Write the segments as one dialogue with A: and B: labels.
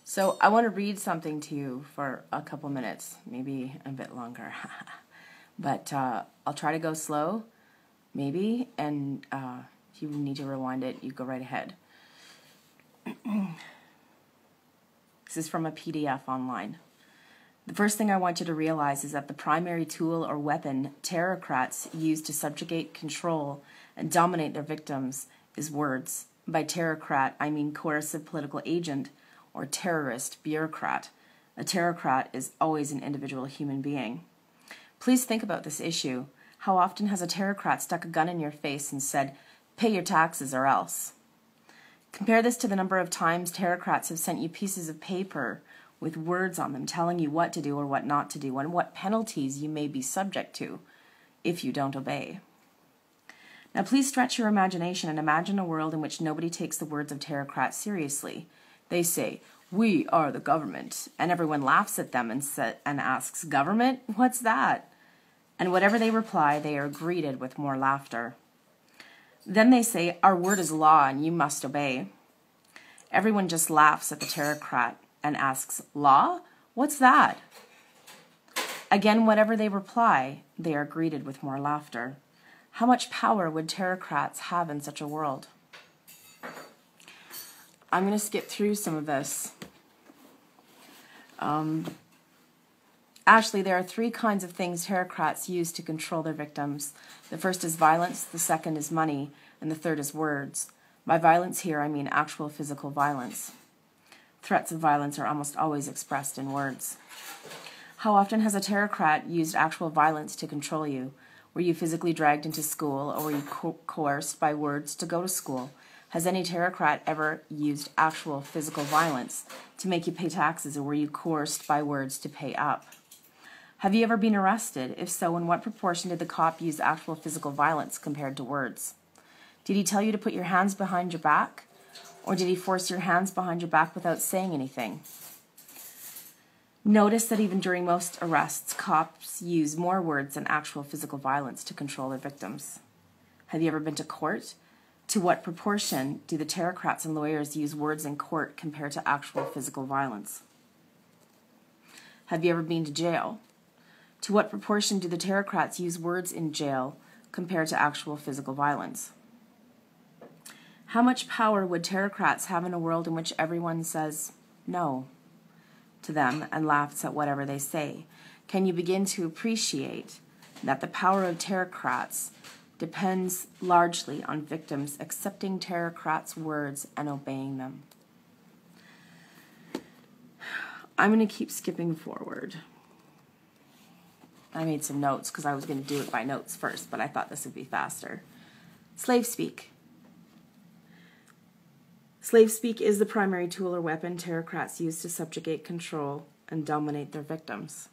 A: So I want to read something to you for a couple minutes, maybe a bit longer. But I'll try to go slow, maybe, and if you need to rewind it, you go right ahead. This is from a PDF online. The first thing I want you to realize is that the primary tool or weapon terrorcrats use to subjugate, control, and dominate their victims is words. By terrorcrat, I mean coercive political agent or terrorist bureaucrat. A terrorcrat is always an individual human being. Please think about this issue. How often has a terrorcrat stuck a gun in your face and said, "Pay your taxes or else"? Compare this to the number of times terrorcrats have sent you pieces of paper with words on them telling you what to do or what not to do and what penalties you may be subject to if you don't obey. Now please stretch your imagination and imagine a world in which nobody takes the words of terrorcrats seriously. They say, "We are the government," and everyone laughs at them and asks, "Government? What's that?" And whatever they reply, they are greeted with more laughter. Then they say, "Our word is law and you must obey." Everyone just laughs at the terrorcrat and asks, "Law? What's that?" Again, whatever they reply, they are greeted with more laughter. How much power would terrorcrats have in such a world? I'm going to skip through some of this. Actually, there are three kinds of things terrorcrats use to control their victims. The first is violence, the second is money, and the third is words. By violence here, I mean actual physical violence. Threats of violence are almost always expressed in words. How often has a terrorcrat used actual violence to control you? Were you physically dragged into school, or were you coerced by words to go to school? Has any terrorcrat ever used actual physical violence to make you pay taxes, or were you coerced by words to pay up? Have you ever been arrested? If so, in what proportion did the cop use actual physical violence compared to words? Did he tell you to put your hands behind your back? Or did he force your hands behind your back without saying anything? Notice that even during most arrests, cops use more words than actual physical violence to control their victims. Have you ever been to court? To what proportion do the terrorcrats and lawyers use words in court compared to actual physical violence? Have you ever been to jail? To what proportion do the terrorcrats use words in jail compared to actual physical violence? How much power would terrorcrats have in a world in which everyone says no to them and laughs at whatever they say? Can you begin to appreciate that the power of terrorcrats depends largely on victims accepting terrorcrats' words and obeying them? I'm going to keep skipping forward. I made some notes because I was going to do it by notes first, but I thought this would be faster. Slave speak. Slave speak is the primary tool or weapon terrorcrats use to subjugate, control, and dominate their victims.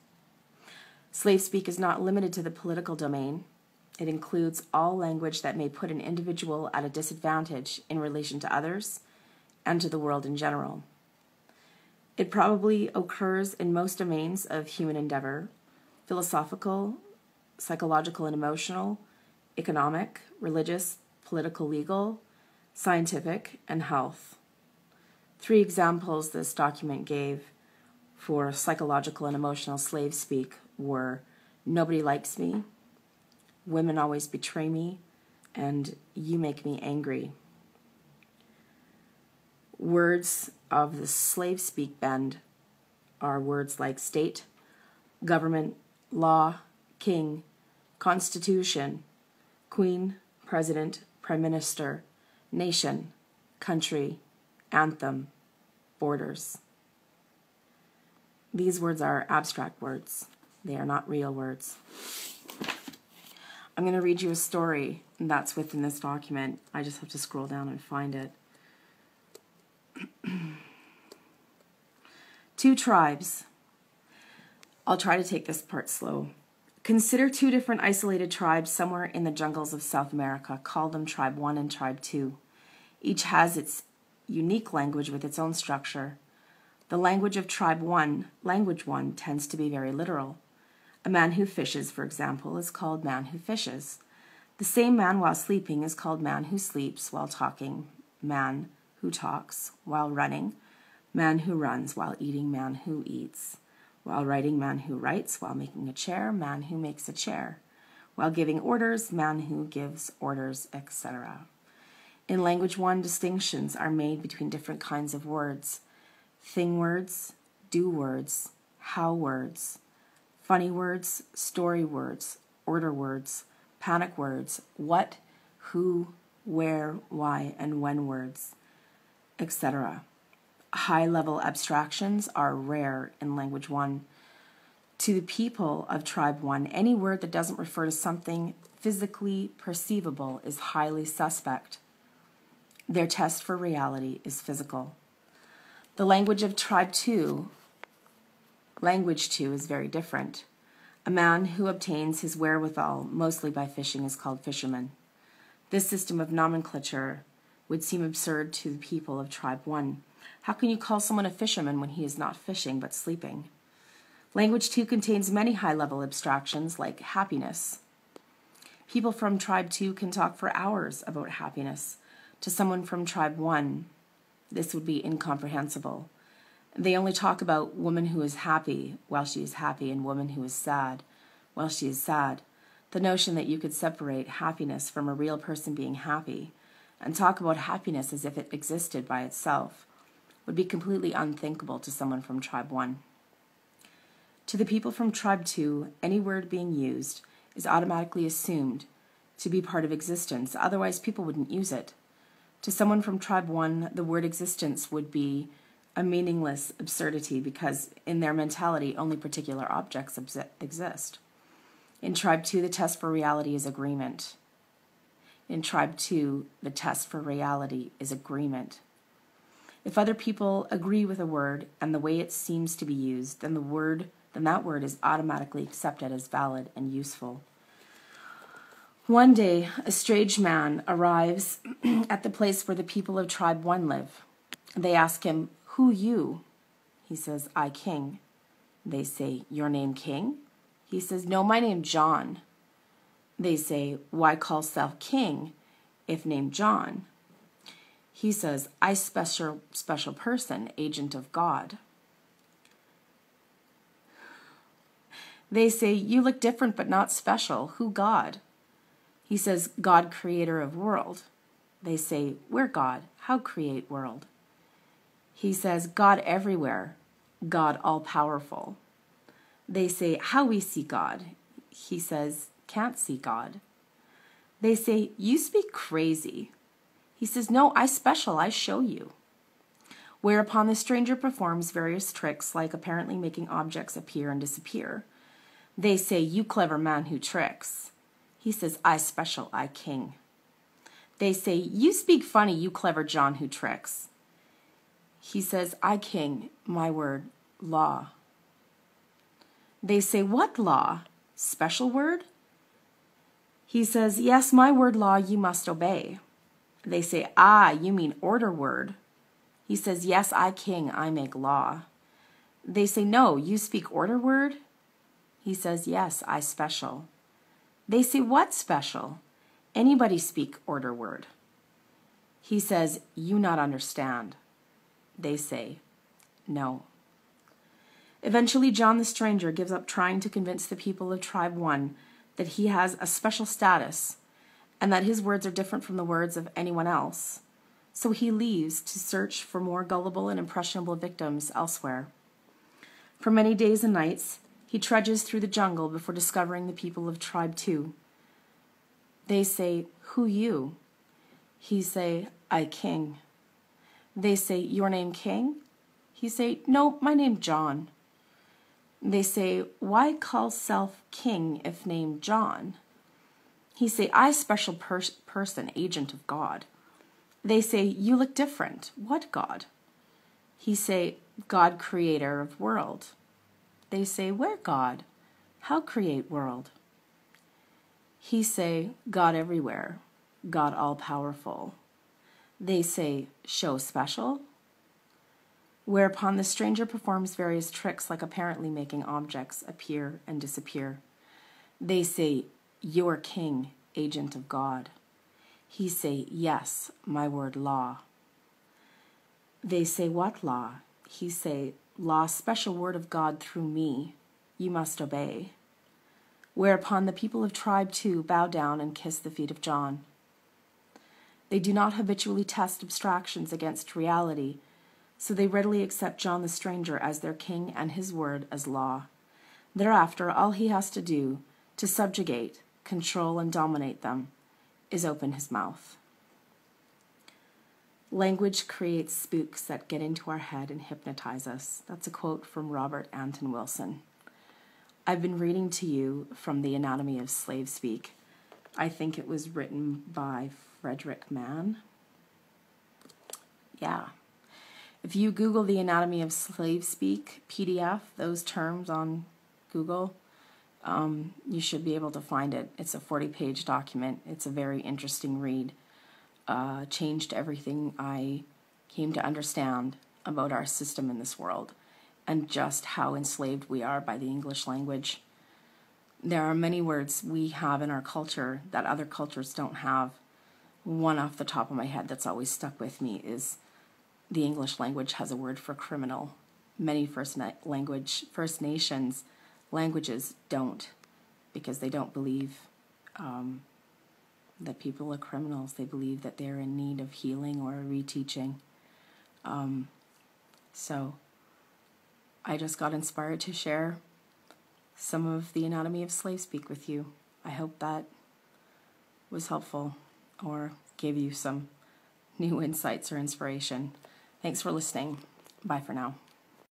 A: Slave speak is not limited to the political domain. It includes all language that may put an individual at a disadvantage in relation to others and to the world in general. It probably occurs in most domains of human endeavor: philosophical, psychological and emotional, economic, religious, political, legal, scientific, and health. 3 examples this document gave for psychological and emotional slave speak were: "Nobody likes me," "Women always betray me," and "You make me angry." Words of the slave speak bend are words like state, government, law, king, constitution, queen, president, prime minister, nation, country, anthem, borders. These words are abstract words. They are not real words. I'm going to read you a story that's within this document. I just have to scroll down and find it. 2 tribes. I'll try to take this part slow. Consider 2 different isolated tribes somewhere in the jungles of South America. Call them Tribe 1 and Tribe 2. Each has its unique language with its own structure. The language of Tribe 1, Language 1, tends to be very literal. A man who fishes, for example, is called man who fishes. The same man while sleeping is called man who sleeps while talking, man who talks while running, Man who runs, while eating, man who eats. While writing, man who writes. While making a chair, man who makes a chair. While giving orders, man who gives orders, etc. In language 1, distinctions are made between different kinds of words. Thing words, do words, how words, funny words, story words, order words, panic words, what, who, where, why, and when words, etc. High-level abstractions are rare in language 1. To the people of tribe 1, any word that doesn't refer to something physically perceivable is highly suspect. Their test for reality is physical. The language of tribe 2, language 2 is very different. A man who obtains his wherewithal mostly by fishing is called fisherman. This system of nomenclature would seem absurd to the people of tribe 1. How can you call someone a fisherman when he is not fishing but sleeping? Language 2 contains many high-level abstractions like happiness. People from tribe 2 can talk for hours about happiness. To someone from tribe 1, this would be incomprehensible. They only talk about woman who is happy while she is happy and woman who is sad while she is sad. The notion that you could separate happiness from a real person being happy and talk about happiness as if it existed by itself would be completely unthinkable to someone from tribe 1. To the people from tribe 2, any word being used is automatically assumed to be part of existence, otherwise people wouldn't use it. To someone from tribe 1, the word existence would be a meaningless absurdity because in their mentality only particular objects exist. In tribe 2, the test for reality is agreement. In tribe 2, the test for reality is agreement. If other people agree with a word and the way it seems to be used, then that word is automatically accepted as valid and useful. One day, a strange man arrives at the place where the people of tribe 1 live. They ask him, "Who you?" He says, "I King." They say, "Your name King?" He says, "No, my name John." They say, "Why call self King if named John?" He says, "I special person, agent of God." They say, "You look different but not special. Who God?" He says, "God, creator of world." They say, "Where God? How create world?" He says, "God everywhere, God all-powerful." They say, "How we see God?" He says, "Can't see God." They say, "You speak crazy." He says, "No, I special, I show you." Whereupon the stranger performs various tricks like apparently making objects appear and disappear. They say, "You clever man who tricks." He says, "I special, I King." They say, "You speak funny, you clever John who tricks." He says, "I King, my word, law." They say, "What law? Special word?" He says, "Yes, my word law you must obey." They say, "Ah, you mean order word." He says, "Yes, I King, I make law." They say, "No, you speak order word?" He says, "Yes, I special." They say, "What special?" "Anybody speak order word." He says, "You not understand." They say, "No." Eventually, John the stranger gives up trying to convince the people of tribe 1 that he has a special status and that his words are different from the words of anyone else. So he leaves to search for more gullible and impressionable victims elsewhere. For many days and nights, he trudges through the jungle before discovering the people of tribe 2. They say, "Who you?" He say, "I King." They say, "Your name King?" He say, "No, my name John." They say, "Why call self King if named John?" He say, "I special person, agent of God." They say, "You look different. What God?" He say, "God, creator of world." They say, "Where God? How create world?" He say, "God everywhere, God all-powerful." They say, "Show special?" Whereupon the stranger performs various tricks like apparently making objects appear and disappear. They say, "You're King, agent of God." He say, "Yes, my word law." They say, "What law?" he say, "Law, special word of God through me, you must obey." Whereupon the people of tribe 2 bow down and kiss the feet of John. They do not habitually test abstractions against reality, so they readily accept John the stranger as their king and his word as law. Thereafter, all he has to do to subjugate, control, and dominate them is open his mouth. Language creates spooks that get into our head and hypnotize us. That's a quote from Robert Anton Wilson. I've been reading to you from The Anatomy of Slave Speak. I think it was written by Frederick Mann. Yeah. If you Google The Anatomy of Slave Speak PDF, those terms on Google, you should be able to find it. It's a 40-page document. It's a very interesting read. Changed everything I came to understand about our system in this world and just how enslaved we are by the English language. There are many words we have in our culture that other cultures don't have. One off the top of my head that's always stuck with me is the English language has a word for criminal. Many First Nations languages don't, because they don't believe that people are criminals. They believe that they're in need of healing or a reteaching. So I just got inspired to share some of the Anatomy of Slave Speak with you. I hope that was helpful or gave you some new insights or inspiration. Thanks for listening. Bye for now.